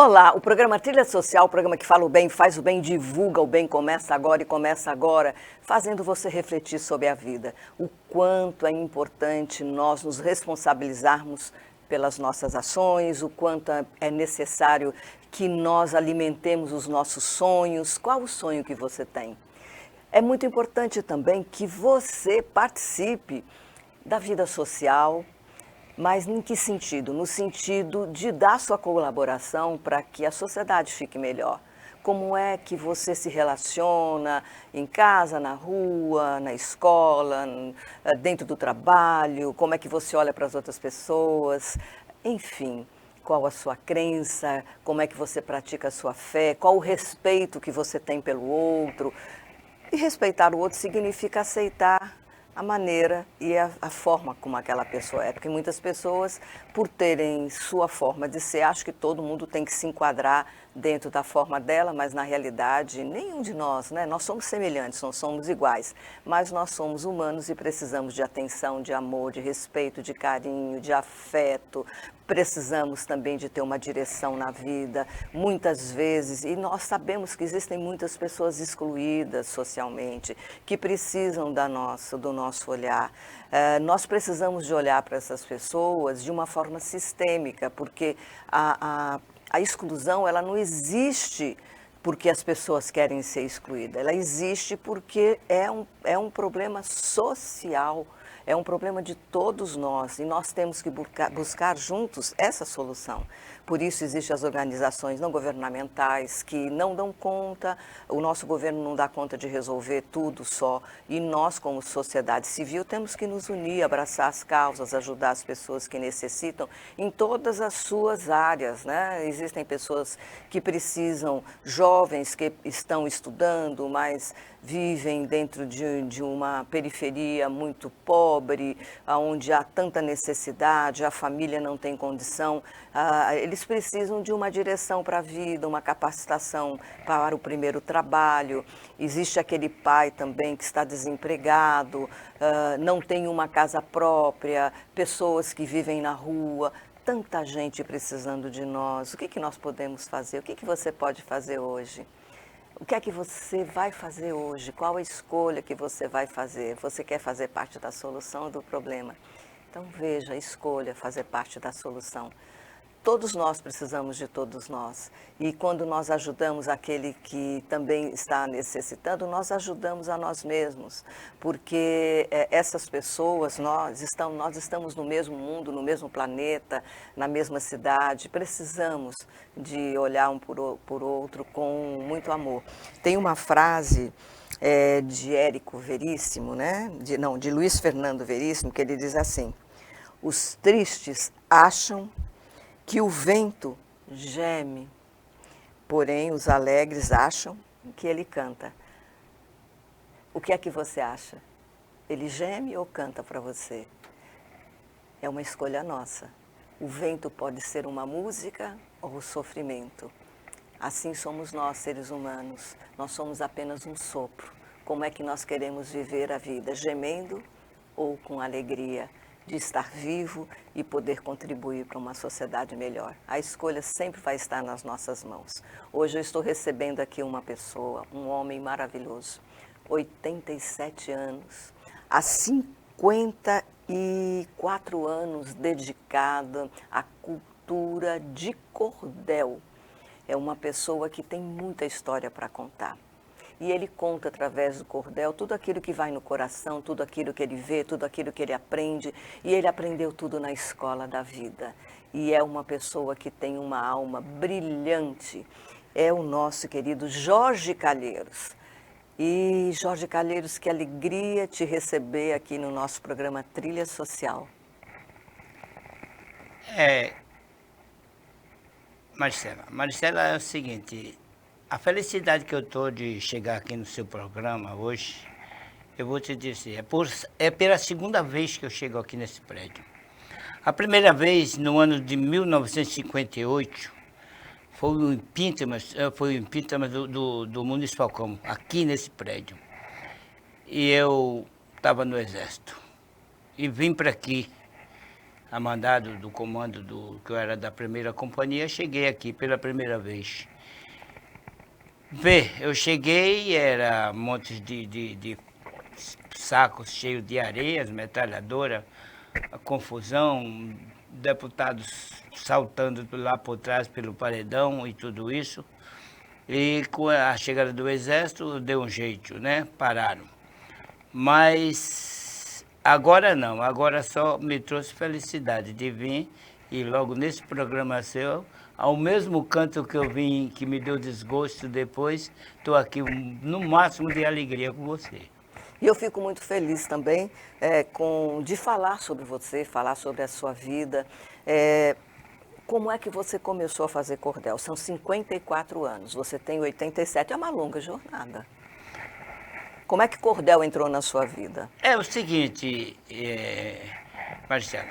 Olá, o programa Trilha Social, o programa que fala o bem, faz o bem, divulga o bem, começa agora e começa agora, fazendo você refletir sobre a vida. O quanto é importante nós nos responsabilizarmos pelas nossas ações, o quanto é necessário que nós alimentemos os nossos sonhos. Qual o sonho que você tem? É muito importante também que você participe da vida social. Mas em que sentido? No sentido de dar sua colaboração para que a sociedade fique melhor. Como é que você se relaciona em casa, na rua, na escola, dentro do trabalho? Como é que você olha para as outras pessoas? Enfim, qual a sua crença? Como é que você pratica a sua fé? Qual o respeito que você tem pelo outro? E respeitar o outro significa aceitar a maneira e a forma como aquela pessoa é. Porque muitas pessoas, por terem sua forma de ser, acham que todo mundo tem que se enquadrar dentro da forma dela, mas na realidade nenhum de nós, né? Nós somos semelhantes, não somos iguais, mas nós somos humanos e precisamos de atenção, de amor, de respeito, de carinho, de afeto. Precisamos também de ter uma direção na vida, muitas vezes, e nós sabemos que existem muitas pessoas excluídas socialmente, que precisam do nosso olhar. Nós precisamos de olhar para essas pessoas de uma forma sistêmica, porque a exclusão ela não existe porque as pessoas querem ser excluídas, ela existe porque é um problema social. É um problema de todos nós e nós temos que buscar juntos essa solução. Por isso existem as organizações não governamentais que não dão conta, o nosso governo não dá conta de resolver tudo só. E nós, como sociedade civil, temos que nos unir, abraçar as causas, ajudar as pessoas que necessitam em todas as suas áreas, né? Existem pessoas que precisam, jovens que estão estudando, mas vivem dentro de uma periferia muito pobre, onde há tanta necessidade, a família não tem condição, eles precisam de uma direção para a vida, uma capacitação para o primeiro trabalho. Existe aquele pai também que está desempregado, não tem uma casa própria, pessoas que vivem na rua, tanta gente precisando de nós. O que nós podemos fazer? O que você pode fazer hoje? O que é que você vai fazer hoje? Qual a escolha que você vai fazer? Você quer fazer parte da solução ou do problema? Então veja, escolha fazer parte da solução. Todos nós precisamos de todos nós. E quando nós ajudamos aquele que também está necessitando, nós ajudamos a nós mesmos. Porque essas pessoas, nós estamos no mesmo mundo, no mesmo planeta, na mesma cidade. Precisamos de olhar um por outro com muito amor. Tem uma frase de Érico Veríssimo, né? De Luiz Fernando Veríssimo, que ele diz assim: os tristes acham que o vento geme, porém os alegres acham que ele canta. O que é que você acha? Ele geme ou canta para você? É uma escolha nossa. O vento pode ser uma música ou o sofrimento. Assim somos nós, seres humanos. Nós somos apenas um sopro. Como é que nós queremos viver a vida? Gemendo ou com alegria de estar vivo e poder contribuir para uma sociedade melhor. A escolha sempre vai estar nas nossas mãos. Hoje eu estou recebendo aqui uma pessoa, um homem maravilhoso, 87 anos, há 54 anos dedicado à cultura de cordel. É uma pessoa que tem muita história para contar. E ele conta através do cordel tudo aquilo que vai no coração, tudo aquilo que ele vê, tudo aquilo que ele aprende. E ele aprendeu tudo na escola da vida. E é uma pessoa que tem uma alma brilhante. É o nosso querido Jorge Calheiros. E Jorge Calheiros, que alegria te receber aqui no nosso programa Trilha Social. Marcela, é o seguinte, a felicidade que eu estou de chegar aqui no seu programa hoje, eu vou te dizer, é pela segunda vez que eu chego aqui nesse prédio. A primeira vez, no ano de 1958, foi o impeachment do Muniz Falcão, aqui nesse prédio. E eu estava no Exército. E vim para aqui a mandado do comando que eu era da primeira companhia, cheguei aqui pela primeira vez. Vê, eu cheguei, era montes de sacos cheios de areias, metralhadora, a confusão, deputados saltando lá por trás pelo paredão e tudo isso. E com a chegada do exército deu um jeito, né? Pararam. Mas agora não, agora só me trouxe felicidade de vir e logo nesse programa seu, ao mesmo canto que eu vim, que me deu desgosto depois, estou aqui no máximo de alegria com você. E eu fico muito feliz também de falar sobre você, falar sobre a sua vida. Como é que você começou a fazer cordel? São 54 anos, você tem 87, é uma longa jornada. Como é que cordel entrou na sua vida? É o seguinte, Marcela,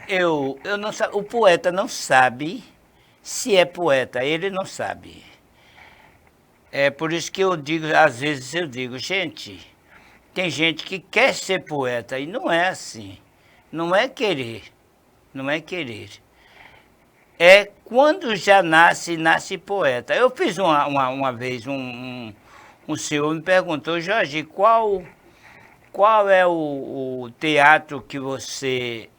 eu não, o poeta não sabe se é poeta, ele não sabe. É por isso que eu digo, às vezes eu digo, gente, tem gente que quer ser poeta e não é assim, não é querer, não é querer. É quando já nasce poeta. Eu fiz uma vez, um senhor me perguntou, Jorge, qual é o teatro que você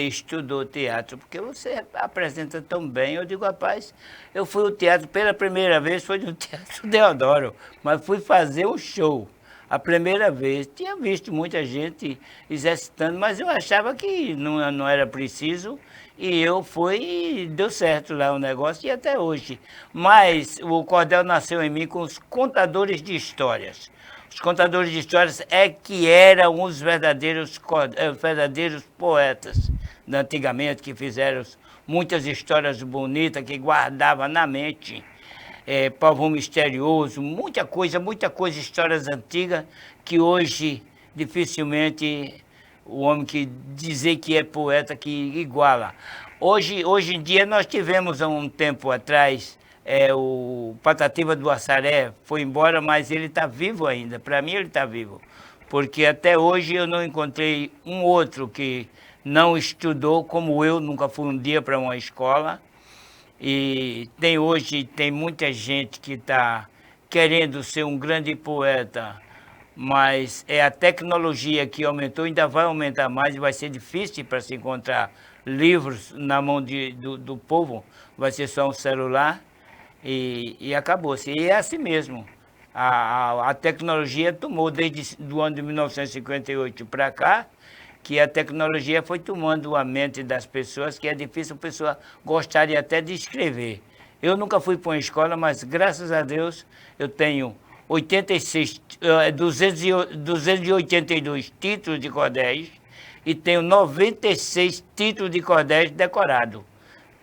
estudou teatro? Porque você apresenta tão bem. Eu digo, rapaz, eu fui ao teatro pela primeira vez, foi no Teatro Deodoro, mas fui fazer um show. A primeira vez, tinha visto muita gente exercitando, mas eu achava que não era preciso. E eu fui e deu certo lá o negócio, e até hoje. Mas o cordel nasceu em mim com os contadores de histórias. Os contadores de histórias que eram os verdadeiros poetas de antigamente, que fizeram muitas histórias bonitas, que guardavam na mente. Povo misterioso, muita coisa, histórias antigas, que hoje dificilmente o homem que dizer que é poeta que iguala. Hoje em dia nós tivemos há um tempo atrás, o Patativa do Assaré foi embora, mas ele está vivo ainda, para mim ele está vivo. Porque até hoje eu não encontrei um outro que não estudou como eu, nunca fui um dia para uma escola. E hoje tem muita gente que está querendo ser um grande poeta, mas é a tecnologia que aumentou, ainda vai aumentar mais e vai ser difícil para se encontrar livros na mão do povo, vai ser só um celular e acabou-se. E é assim mesmo, a tecnologia tomou desde o ano de 1958 para cá, que a tecnologia foi tomando a mente das pessoas, que é difícil a pessoa gostar até de escrever. Eu nunca fui para uma escola, mas graças a Deus eu tenho 282 títulos de cordéis e tenho 96 títulos de cordéis decorados.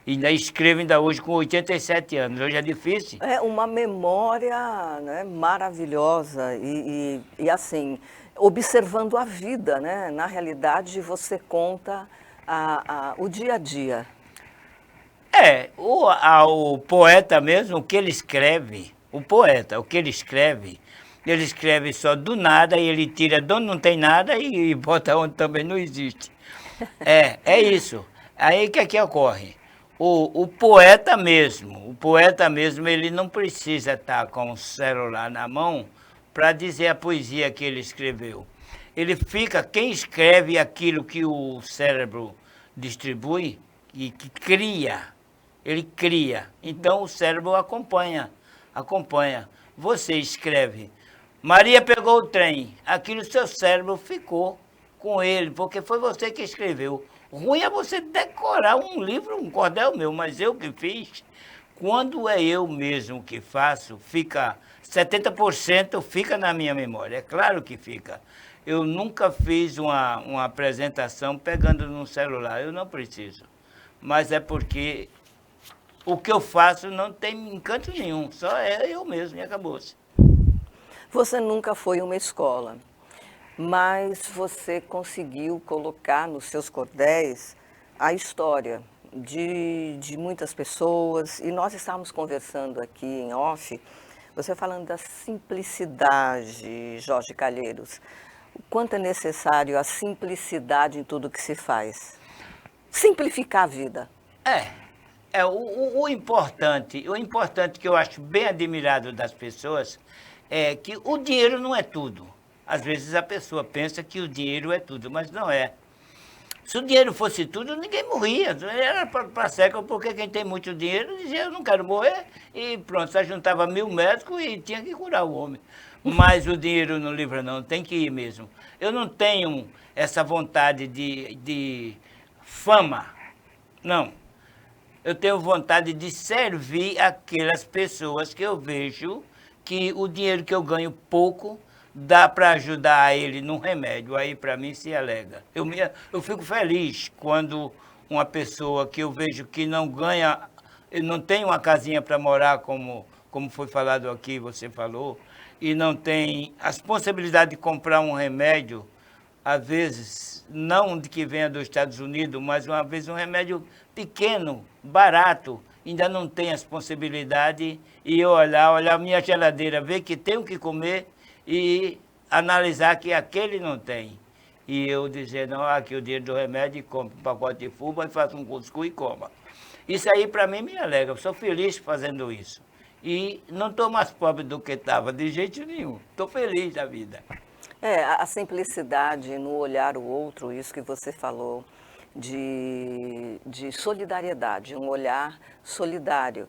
E ainda escrevo ainda hoje com 87 anos. Hoje é difícil. É uma memória, né, maravilhosa e assim, observando a vida, né? Na realidade, você conta o dia a dia. O poeta mesmo, o que ele escreve, ele escreve só do nada e ele tira de onde não tem nada e bota onde também não existe. É isso. Aí o que é que ocorre? O poeta mesmo, ele não precisa estar com o celular na mão para dizer a poesia que ele escreveu. Quem escreve aquilo que o cérebro distribui e que ele cria. Então o cérebro acompanha. Você escreve, Maria pegou o trem, aquilo seu cérebro ficou com ele, porque foi você que escreveu. Ruim é você decorar um livro, um cordel meu, mas eu que fiz. Quando é eu mesmo que faço, 70% fica na minha memória, é claro que fica. Eu nunca fiz uma apresentação pegando no celular, eu não preciso. Mas é porque o que eu faço não tem encanto nenhum, só é eu mesmo e acabou-se. Você nunca foi uma escola, mas você conseguiu colocar nos seus cordéis a história de muitas pessoas. E nós estávamos conversando aqui em off, você falando da simplicidade, Jorge Calheiros. O quanto é necessário a simplicidade em tudo que se faz? simplificar a vida. O importante que eu acho bem admirado das pessoas é que o dinheiro não é tudo. Às vezes a pessoa pensa que o dinheiro é tudo, mas não é. Se o dinheiro fosse tudo, ninguém morria. Era para século, porque quem tem muito dinheiro dizia, eu não quero morrer, e pronto, só juntava 1000 médicos e tinha que curar o homem. Mas o dinheiro não livra não, tem que ir mesmo. Eu não tenho essa vontade de fama, não. Eu tenho vontade de servir aquelas pessoas que eu vejo que o dinheiro que eu ganho pouco dá para ajudar ele num remédio. Aí, para mim, se alega. Eu fico feliz quando uma pessoa que eu vejo que não ganha, não tem uma casinha para morar, como foi falado aqui, você falou, e não tem as possibilidades de comprar um remédio, às vezes, não de que venha dos Estados Unidos, mas uma vez um remédio pequeno, barato, ainda não tem as possibilidades, e eu olhar minha geladeira, ver que tenho o que comer e analisar que aquele não tem. E eu dizer, não, aqui o dinheiro do remédio, e compro um pacote de fubá e faço um cuscuz e coma. Isso aí para mim me alegra, eu sou feliz fazendo isso. E não estou mais pobre do que estava, de jeito nenhum. Estou feliz da vida. A simplicidade no olhar o outro, isso que você falou, de solidariedade, um olhar solidário.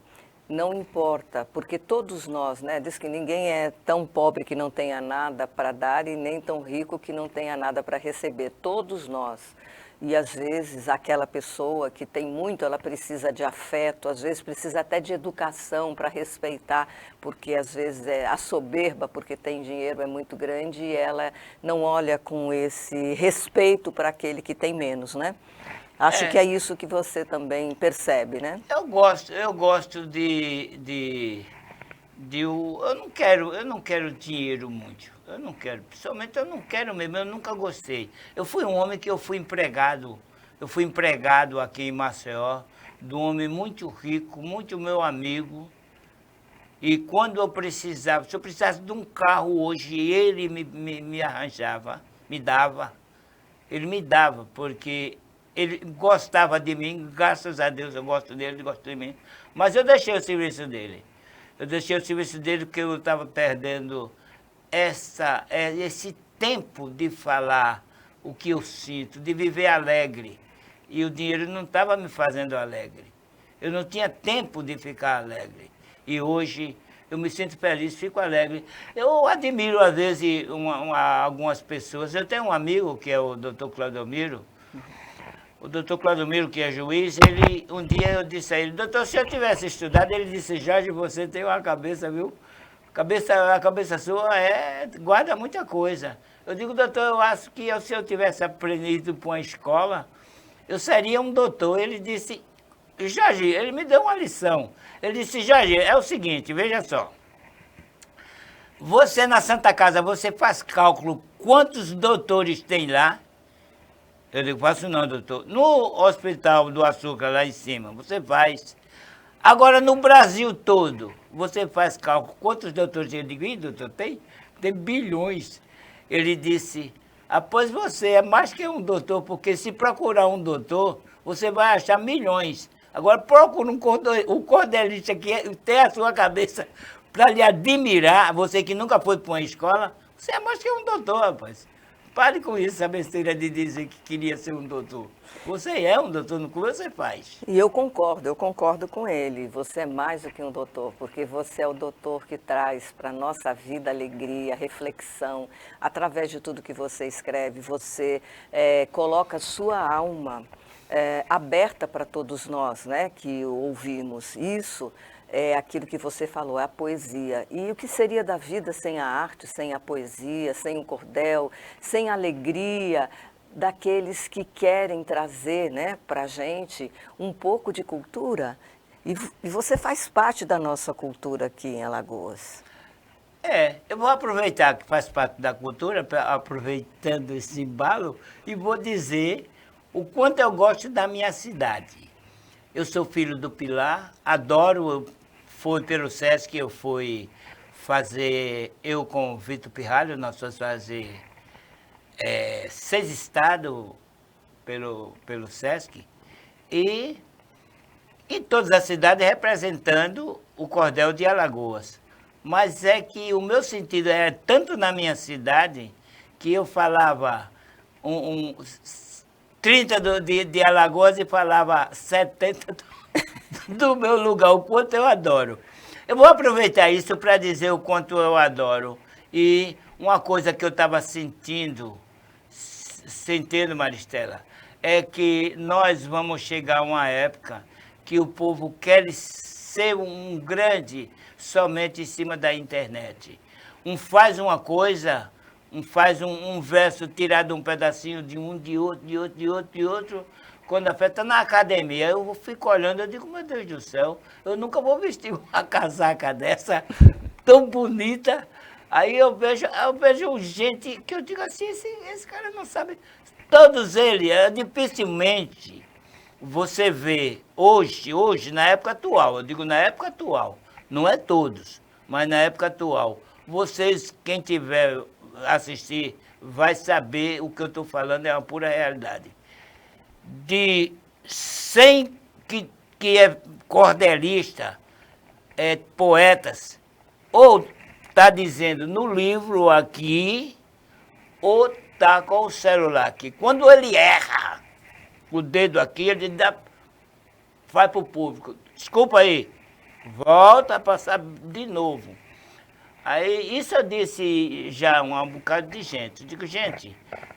Não importa, porque todos nós, né, diz que ninguém é tão pobre que não tenha nada para dar e nem tão rico que não tenha nada para receber. Todos nós. E às vezes aquela pessoa que tem muito, ela precisa de afeto, às vezes precisa até de educação para respeitar, porque às vezes a soberba, porque tem dinheiro, é muito grande e ela não olha com esse respeito para aquele que tem menos, né? Acho que é isso que você também percebe, né? Eu gosto eu não quero dinheiro muito. Eu não quero, principalmente eu não quero mesmo, eu nunca gostei. Eu fui um homem que eu fui empregado aqui em Maceió, de um homem muito rico, muito meu amigo. E quando eu precisava, se eu precisasse de um carro hoje, ele me arranjava, me dava. Ele me dava, porque ele gostava de mim, graças a Deus eu gosto dele, ele gosta de mim. Mas eu deixei o serviço dele. Eu deixei o serviço dele porque eu estava perdendo esse tempo de falar o que eu sinto, de viver alegre. E o dinheiro não estava me fazendo alegre. Eu não tinha tempo de ficar alegre. E hoje eu me sinto feliz, fico alegre. Eu admiro, às vezes, algumas pessoas. Eu tenho um amigo, que é o doutor Claudomiro. O doutor Claudomiro, que é juiz, um dia eu disse a ele, doutor, se eu tivesse estudado, ele disse, Jorge, você tem uma cabeça, viu? A cabeça sua guarda muita coisa. Eu digo, doutor, eu acho que se eu tivesse aprendido para uma escola, eu seria um doutor. Ele disse, Jorge, ele me deu uma lição. Ele disse, Jorge, é o seguinte, veja só. Você na Santa Casa, você faz cálculo quantos doutores tem lá? Eu digo, faço não, doutor. No Hospital do Açúcar, lá em cima, você faz. Agora, no Brasil todo, você faz cálculo. Quantos doutores? Eu digo, doutor, tem bilhões. Ele disse, após você é mais que um doutor, porque se procurar um doutor, você vai achar milhões. Agora, procura um cordelista que tem a sua cabeça para lhe admirar, você que nunca foi para uma escola, você é mais que um doutor, rapaz. Pare com isso, essa besteira de dizer que queria ser um doutor. Você é um doutor no que você faz. E eu concordo com ele. Você é mais do que um doutor, porque você é o doutor que traz para a nossa vida alegria, reflexão. Através de tudo que você escreve, você coloca a sua alma aberta para todos nós, né, que ouvimos. Isso é aquilo que você falou, é a poesia. E o que seria da vida sem a arte, sem a poesia, sem o cordel, sem a alegria daqueles que querem trazer, né, para a gente um pouco de cultura? E você faz parte da nossa cultura aqui em Alagoas. Eu vou aproveitar que faz parte da cultura, aproveitando esse embalo, e vou dizer o quanto eu gosto da minha cidade. Eu sou filho do Pilar, adoro, foi pelo Sesc, eu fui fazer, eu com o Vitor Pirralho, nós fomos fazer 6 estados pelo Sesc, e em todas as cidades representando o cordel de Alagoas. Mas é que o meu sentido era tanto na minha cidade que eu falava 30 de Alagoas e falava 70 do meu lugar, o quanto eu adoro. Eu vou aproveitar isso para dizer o quanto eu adoro. E uma coisa que eu estava sentindo, Maristela, é que nós vamos chegar a uma época que o povo quer ser um grande somente em cima da internet. Faz uma coisa, faz um verso tirado de um pedacinho de um, de outro. Quando a festa está na academia, eu fico olhando, eu digo, meu Deus do céu, eu nunca vou vestir uma casaca dessa, tão bonita. Aí eu vejo gente que eu digo assim, esse cara não sabe. Todos eles, dificilmente você vê hoje, na época atual, eu digo na época atual, não é todos, mas na época atual, vocês, quem tiver assistir, vai saber o que eu estou falando, é uma pura realidade. De 100 que é cordelista, poetas, ou está dizendo no livro aqui, ou está com o celular aqui. Quando ele erra o dedo aqui, ele vai para o público. Desculpa aí, volta a passar de novo. Aí, isso eu disse já a um bocado de gente. Eu digo, gente,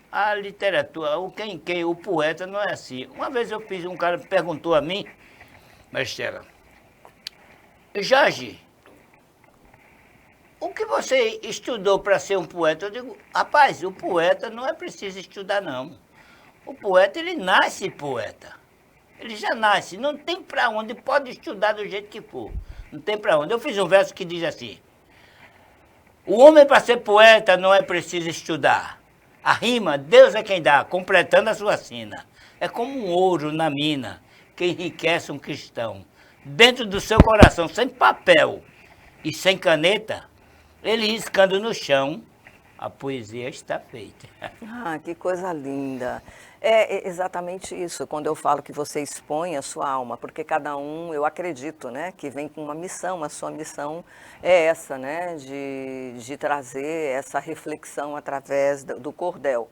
a literatura, o poeta não é assim. Uma vez um cara perguntou a mim, Maristela, Jorge, o que você estudou para ser um poeta? Eu digo, rapaz, o poeta não é preciso estudar, não. O poeta, ele nasce poeta. Ele já nasce, não tem para onde, pode estudar do jeito que for. Não tem para onde. Eu fiz um verso que diz assim, o homem para ser poeta não é preciso estudar. A rima, Deus é quem dá, completando a sua sina. É como um ouro na mina, que enriquece um cristão. Dentro do seu coração, sem papel e sem caneta, ele riscando no chão, a poesia está feita. Ah, que coisa linda. É exatamente isso, quando eu falo que você expõe a sua alma, porque cada um, eu acredito, né, que vem com uma missão, a sua missão é essa, né, de trazer essa reflexão através do cordel.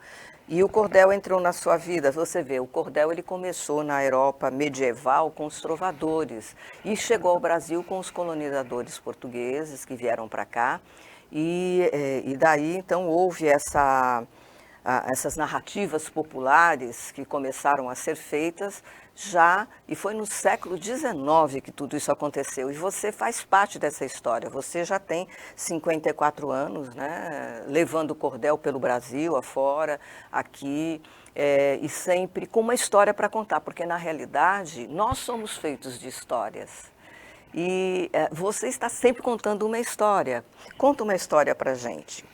E o cordel entrou na sua vida, você vê, o cordel ele começou na Europa medieval com os trovadores e chegou ao Brasil com os colonizadores portugueses que vieram para cá e daí então houve essas narrativas populares que começaram a ser feitas já, e foi no século XIX que tudo isso aconteceu. E você faz parte dessa história. Você já tem 54 anos, né, levando o cordel pelo Brasil, afora, aqui, e sempre com uma história para contar, porque na realidade nós somos feitos de histórias. E você está sempre contando uma história. Conta uma história para a gente.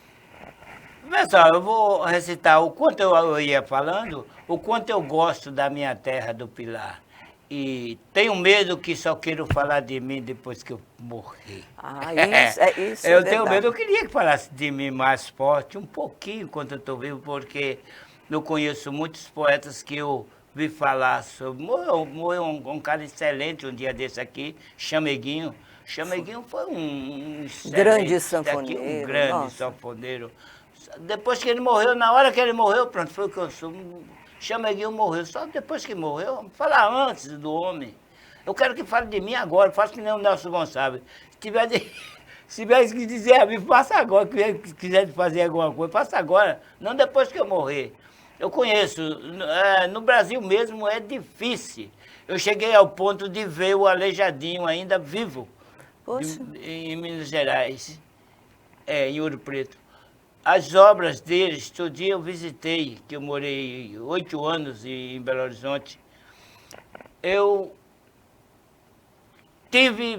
Pessoal, eu vou recitar o quanto eu ia falando, o quanto eu gosto da minha terra do Pilar. E tenho medo que só queiram falar de mim depois que eu morrer. Ah, isso eu tenho medo, eu queria que falasse de mim mais forte, um pouquinho enquanto eu estou vivo, porque eu conheço muitos poetas que eu vi falar sobre. Morreu um cara excelente um dia desse aqui, Chameguinho. Chameguinho foi um grande sanfoneiro. Um grande sanfoneiro. Depois que ele morreu, na hora que ele morreu, pronto, foi o que eu sou. Chameguinho morreu, só depois que morreu, falar antes do homem. Eu quero que fale de mim agora, faça que nem o Nelson Gonçalves. Se tiver que dizer a mim, faça agora, se quiser fazer alguma coisa, faça agora, não depois que eu morrer. Eu conheço, no Brasil mesmo é difícil. Eu cheguei ao ponto de ver o Aleijadinho ainda vivo, em Minas Gerais, em Ouro Preto. As obras deles, todo dia eu visitei, que eu morei 8 anos em Belo Horizonte. Eu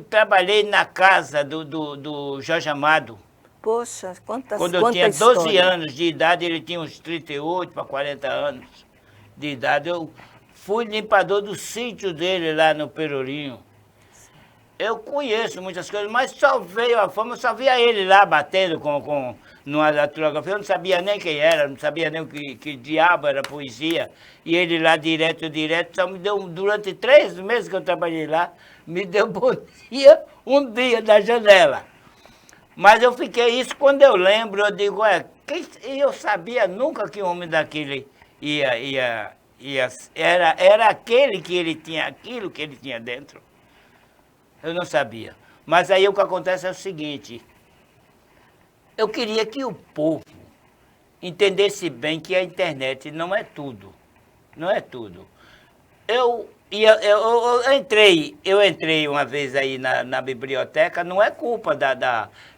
trabalhei na casa do Jorge Amado. Poxa, quantas Quando eu tinha 12 anos de idade, ele tinha uns 38 para 40 anos de idade. Eu fui limpador do sítio dele lá no Pelourinho. Eu conheço muitas coisas, mas só veio a fama, eu só via ele lá batendo numa datilografia, eu não sabia nem quem era, não sabia nem que diabo era poesia. E ele lá direto, só me deu, durante 3 meses que eu trabalhei lá, me deu bom dia, um dia da janela. Mas eu fiquei, isso quando eu lembro, eu digo, eu sabia nunca que um homem daquele era aquele que ele tinha, aquilo que ele tinha dentro. Eu não sabia. Mas aí o que acontece é o seguinte, eu queria que o povo entendesse bem que a internet não é tudo. Não é tudo. Eu entrei uma vez aí na biblioteca, não é culpa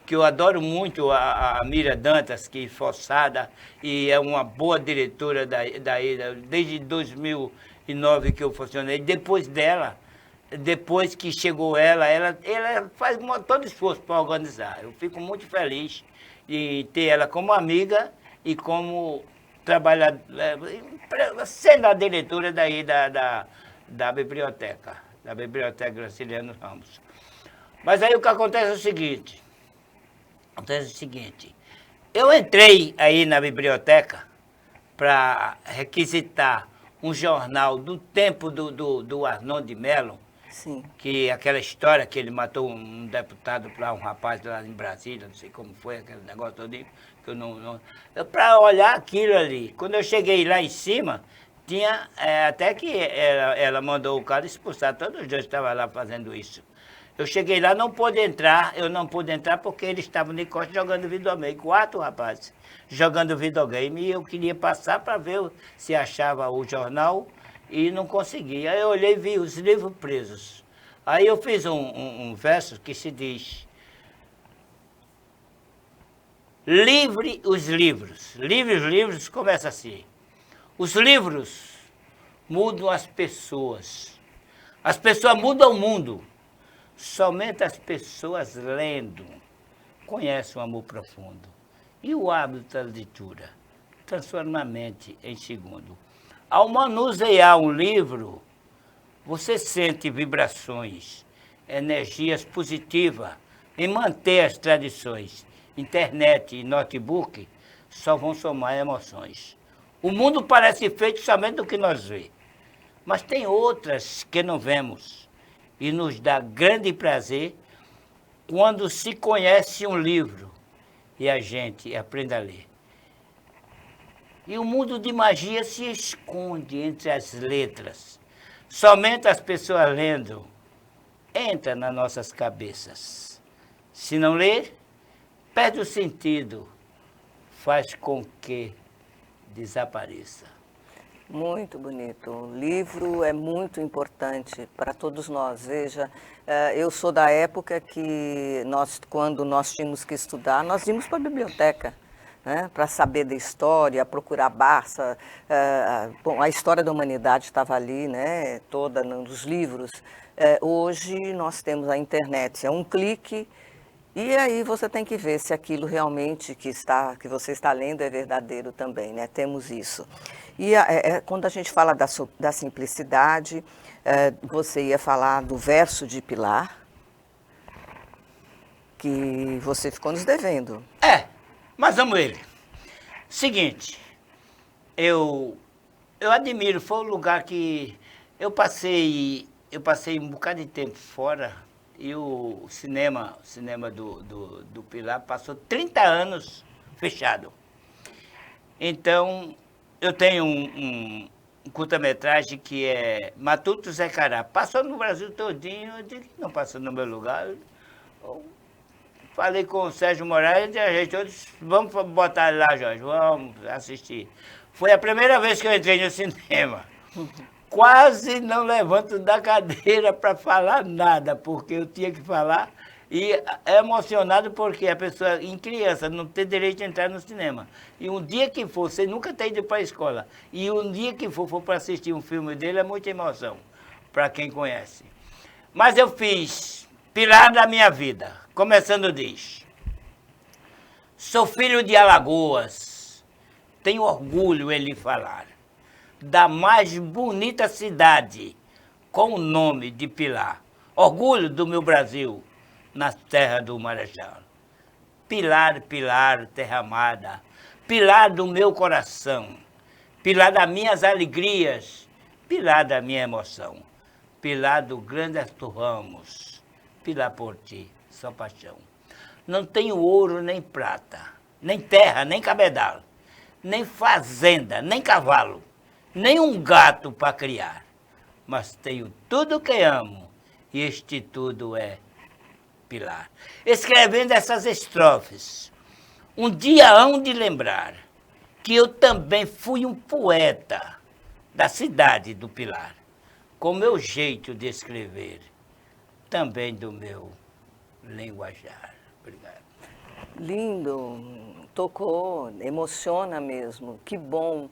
que eu adoro muito a Mira Dantas, que é esforçada e é uma boa diretora desde 2009 que eu funcionei. Depois que chegou ela faz todo esforço para organizar. Eu fico muito feliz de ter ela como amiga e como trabalhadora, sendo a diretora da biblioteca Graciliano Ramos. Mas aí o que acontece é o seguinte, eu entrei aí na biblioteca para requisitar um jornal do tempo do Arnon de Mello. Sim. Que aquela história que ele matou um deputado lá, um rapaz lá em Brasília, não sei como foi aquele negócio todo, que eu não... Para olhar aquilo ali, quando eu cheguei lá em cima, tinha até que ela mandou o cara expulsar, todos os dias estavam lá fazendo isso. Eu cheguei lá, eu não pude entrar porque eles estavam de costas jogando videogame, 4 rapazes jogando videogame, e eu queria passar para ver se achava o jornal, e não conseguia. Aí eu olhei e vi os livros presos. Aí eu fiz um verso que se diz: livre os livros. Livre os livros começa assim. Os livros mudam as pessoas. As pessoas mudam o mundo. Somente as pessoas lendo conhecem o amor profundo. E o hábito da leitura transforma a mente em segundo. Ao manusear um livro, você sente vibrações, energias positivas em manter as tradições. Internet e notebook só vão somar emoções. O mundo parece feito somente do que nós vemos, mas tem outras que não vemos. E nos dá grande prazer quando se conhece um livro e a gente aprende a ler. E o mundo de magia se esconde entre as letras. Somente as pessoas lendo entra nas nossas cabeças. Se não ler, perde o sentido, faz com que desapareça. Muito bonito. O livro é muito importante para todos nós. Veja, eu sou da época que quando nós tínhamos que estudar, nós íamos para a biblioteca. Né, para saber da história, procurar Barça. Bom, a história da humanidade estava ali, né, toda nos livros. Hoje nós temos a internet, é um clique, e aí você tem que ver se aquilo realmente que você está lendo é verdadeiro também, né? Temos isso. E quando a gente fala da simplicidade, você ia falar do verso de Pilar, que você ficou nos devendo. Mas vamos ele. Seguinte, eu admiro, foi um lugar que eu passei um bocado de tempo fora, e o cinema do Pilar passou 30 anos fechado. Então, eu tenho um curta-metragem que é Matuto Zé Cará. Passou no Brasil todinho, eu disse, não passou no meu lugar. Falei com o Sérgio Moraes, a gente todos, vamos botar lá, Jorge, vamos assistir. Foi a primeira vez que eu entrei no cinema. Quase não levanto da cadeira para falar nada, porque eu tinha que falar. E é emocionado porque a pessoa, em criança, não tem direito de entrar no cinema. E um dia que for, você nunca tem ido para a escola, e um dia que for para assistir um filme dele, é muita emoção, para quem conhece. Mas eu fiz Pilar da Minha Vida. Começando diz: sou filho de Alagoas, tenho orgulho em lhe falar da mais bonita cidade com o nome de Pilar. Orgulho do meu Brasil, na terra do Marechal. Pilar, pilar, terra amada, pilar do meu coração, pilar das minhas alegrias, pilar da minha emoção, pilar do grande Arthur Ramos, pilar por ti, só paixão. Não tenho ouro nem prata, nem terra, nem cabedal, nem fazenda, nem cavalo, nem um gato para criar, mas tenho tudo que amo, e este tudo é Pilar. Escrevendo essas estrofes, um dia hão de lembrar que eu também fui um poeta da cidade do Pilar, com meu jeito de escrever, também do meu linguajar. Obrigado. Lindo, tocou, emociona mesmo. Que bom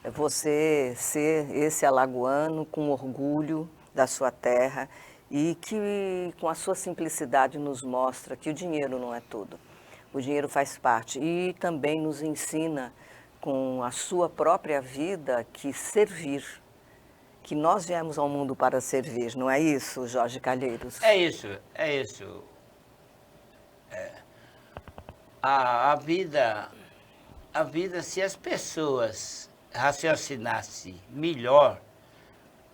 você ser esse alagoano com orgulho da sua terra e que com a sua simplicidade nos mostra que o dinheiro não é tudo. O dinheiro faz parte e também nos ensina com a sua própria vida que servir, que nós viemos ao mundo para servir, não é isso, Jorge Calheiros? É isso, é isso. A vida, se as pessoas raciocinassem melhor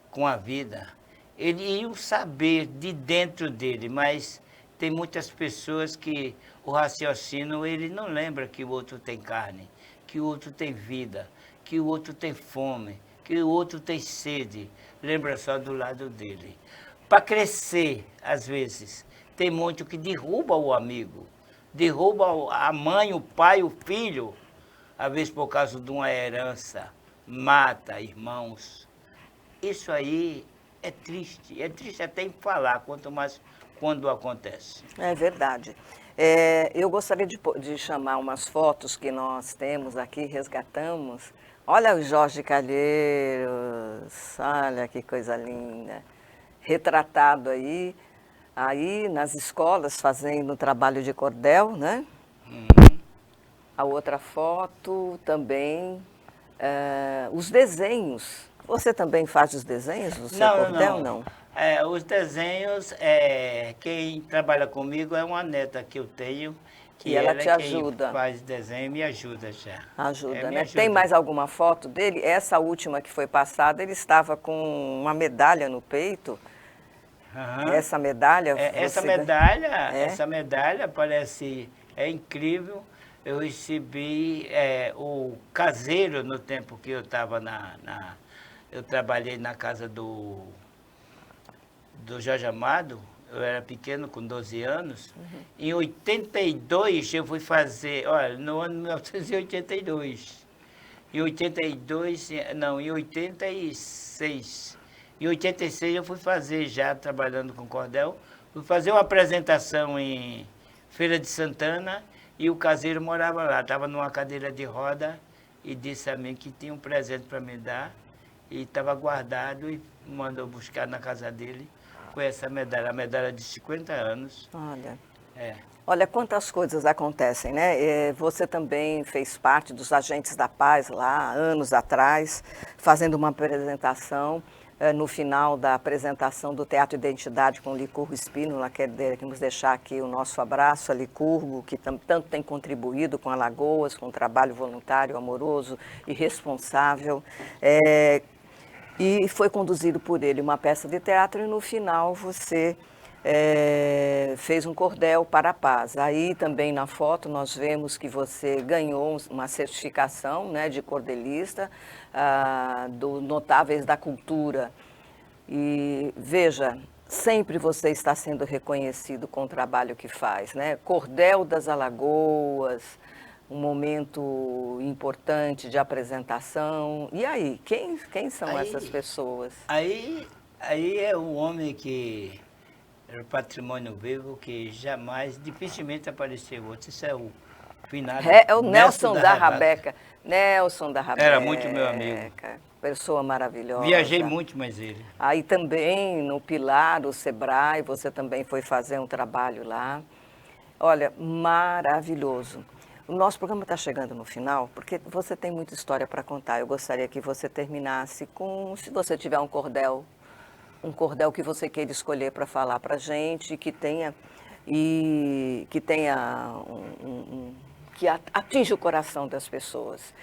com a vida, eles iam saber de dentro dele, mas tem muitas pessoas que o raciocínio, ele não lembra que o outro tem carne, que o outro tem vida, que o outro tem fome, que o outro tem sede, lembra só do lado dele. Para crescer, às vezes, tem muito que derruba o amigo, derruba a mãe, o pai, o filho, às vezes por causa de uma herança, mata irmãos. Isso aí é triste até em falar, quanto mais quando acontece. É verdade. Eu gostaria de chamar umas fotos que nós temos aqui, resgatamos. Olha o Jorge Calheiros, olha que coisa linda. Retratado aí nas escolas, fazendo trabalho de cordel, né? A outra foto também, os desenhos. Você também faz os desenhos do seu cordel, não? Os desenhos, quem trabalha comigo é uma neta que eu tenho, que ela te ajuda. Quem faz desenho me ajuda já. Ajuda, né? Tem mais alguma foto dele? Essa última que foi passada, ele estava com uma medalha no peito. Uhum. Essa medalha... Essa medalha parece... É incrível. Eu recebi o caseiro no tempo que eu estava eu trabalhei na casa do Jorge Amado, eu era pequeno, com 12 anos. Uhum. Em 82 eu fui fazer, olha, no ano 1982. Em 86. Em 86 eu fui fazer, já trabalhando com cordel, fui fazer uma apresentação em Feira de Santana e o caseiro morava lá, estava numa cadeira de roda e disse a mim que tinha um presente para me dar e estava guardado e mandou buscar na casa dele. Foi essa medalha, a medalha de 50 anos. Olha. Olha quantas coisas acontecem, né? Você também fez parte dos Agentes da Paz lá, anos atrás, fazendo uma apresentação. No final da apresentação do Teatro Identidade com Licurgo Espínola, queremos deixar aqui o nosso abraço a Licurgo, que tanto tem contribuído com Alagoas, com um trabalho voluntário, amoroso e responsável. E foi conduzido por ele uma peça de teatro e no final você fez um cordel para a paz. Aí também na foto nós vemos que você ganhou uma certificação, né, de cordelista do Notáveis da Cultura. E veja, sempre você está sendo reconhecido com o trabalho que faz, né? Cordel das Alagoas, um momento importante de apresentação. E aí, quem são essas pessoas? Aí é um homem que era patrimônio vivo que dificilmente apareceu outro. Isso é o finado. É o Nelson da Rabeca. Nelson da Rabeca. Era muito meu amigo. Pessoa maravilhosa. Viajei muito, mas ele. Aí também no Pilar, o Sebrae, você também foi fazer um trabalho lá. Olha, maravilhoso. O nosso programa está chegando no final, porque você tem muita história para contar. Eu gostaria que você terminasse com, se você tiver um cordel um cordel que você queira escolher para falar para a gente, que tenha que atinja o coração das pessoas.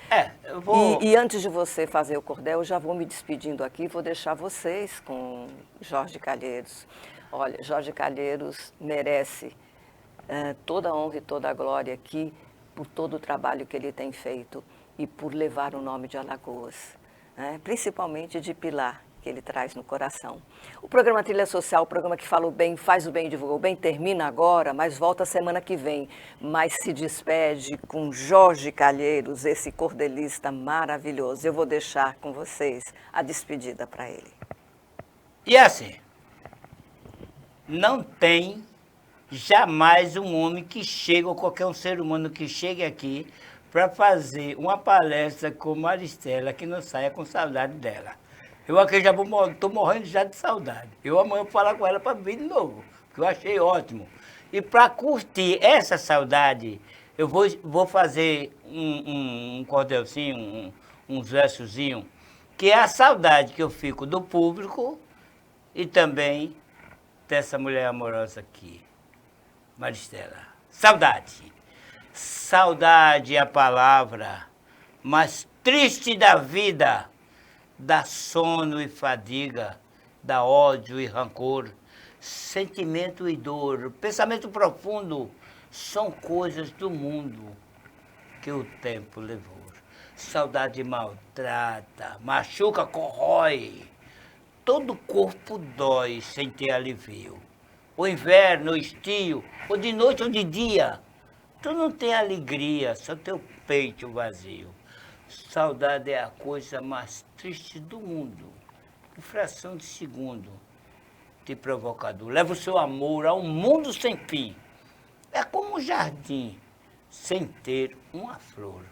Eu vou... E antes de você fazer o cordel, eu já vou me despedindo aqui, vou deixar vocês com Jorge Calheiros. Olha, Jorge Calheiros merece toda a honra e toda a glória aqui por todo o trabalho que ele tem feito e por levar o nome de Alagoas, né? Principalmente de Pilar, que ele traz no coração. O programa Trilha Social, o programa que fala o bem, faz o bem e divulga o bem, termina agora, mas volta semana que vem. Mas se despede com Jorge Calheiros, esse cordelista maravilhoso. Eu vou deixar com vocês a despedida para ele. E assim, não tem jamais um homem que chega, ou qualquer um ser humano que chegue aqui para fazer uma palestra com Maristela que não saia com saudade dela. Eu aqui já estou morrendo já de saudade. Eu amanhã vou falar com ela para vir de novo, que eu achei ótimo. E para curtir essa saudade, eu vou fazer um cordelzinho, uns versozinhos, que é a saudade que eu fico do público e também dessa mulher amorosa aqui, Maristela. Saudade. Saudade é a palavra mais triste da vida, dá sono e fadiga, dá ódio e rancor, sentimento e dor, pensamento profundo, são coisas do mundo que o tempo levou. Saudade maltrata, machuca, corrói, todo o corpo dói sem ter alivio. O inverno, o estio, ou de noite ou de dia, tu não tem alegria, só teu peito vazio. Saudade é a coisa mais triste do mundo. Em fração de segundo, te provocador. Leva o seu amor a um mundo sem fim. É como um jardim sem ter uma flor.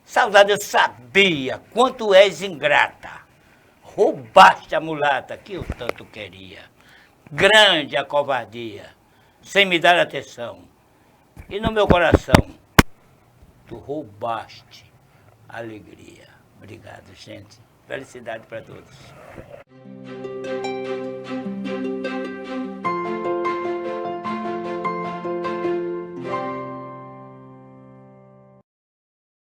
Saudade, eu sabia quanto és ingrata. Roubaste a mulata que eu tanto queria. Grande a covardia, sem me dar atenção. E no meu coração, tu roubaste a alegria. Obrigado, gente. Felicidade para todos.